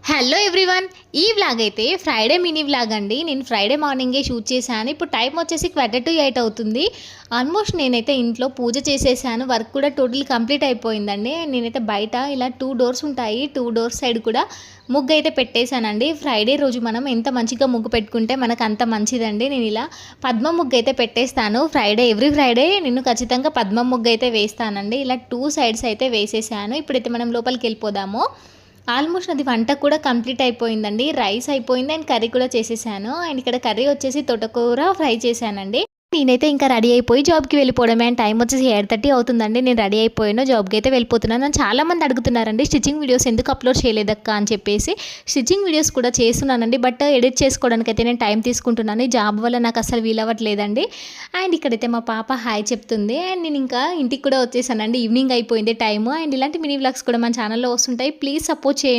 Hello everyone. ఈ vlog అయితే Friday mini vlog అండి. నేను ఫ్రైడే మార్నింగే షూట్ చేశాను. ఇప్పుడు టైం వచ్చేసి 7:45 అవుతుంది. ఆల్మోస్ట్ నేనైతే ఇంట్లో పూజ చేసేసాను. వర్క్ కూడా టోటల్ కంప్లీట్ అయిపోయిందండి. నేనైతే బయట ఇలా 2 డోర్స్ ఉంటాయి, 2 డోర్స్ సైడ్ కూడా ముగ్గు అయితే పెట్టేశానండి. ఫ్రైడే రోజు మనం ఎంత మంచిగా ముగ్గు పెట్టుకుంటే మనకు అంత మంచిదండి. నేను ఇలా పద్మ ముగ్గు అయితే పెట్టేస్తాను. ఎవ్రీ ఫ్రైడే నేను ఖచ్చితంగా పద్మ ముగ్గు అయితే వేస్తానండి. ఇలా 2 సైడ్స్ అయితే వేసేసాను. ఇప్పుడైతే మనం లోపలికి వెళ్ళిపోదాము. ఆల్మోస్ట్ అది వంట కూడా కంప్లీట్ అయిపోయిందండి. రైస్ అయిపోయింది అండ్ కర్రీ కూడా చేసేసాను. అండ్ ఇక్కడ కర్రీ వచ్చేసి తోటకూర ఫ్రై చేశానండి. నేనైతే ఇంకా రెడీ అయిపోయి జాబ్కి వెళ్ళిపోవడమే. అండ్ టైం వచ్చేసి 8:30 అవుతుందండి. నేను రెడీ అయిపోయాను, జాబ్కి అయితే వెళ్ళిపోతున్నాను. నన్ను చాలామంది అడుగుతున్నారండి స్టిచ్చింగ్ వీడియోస్ ఎందుకు అప్లోడ్ చేయలేదక్క అని చెప్పేసి. స్టిచ్చింగ్ వీడియోస్ కూడా చేస్తున్నానండి, బట్ ఎడిట్ చేసుకోవడానికి అయితే నేను టైం తీసుకుంటున్నాను. ఈ జాబ్ వల్ల నాకు అసలు వీలవ్వట్లేదండి. అండ్ ఇక్కడైతే మా పాప హాయ్ చెప్తుంది. అండ్ నేను ఇంకా ఇంటికి కూడా వచ్చేసానండి. ఈవినింగ్ అయిపోయింది టైము. అండ్ ఇలాంటి మినీ వ్లాగ్స్ కూడా మన ఛానల్లో వస్తుంటాయి. ప్లీజ్ సపోర్ట్ చేయండి.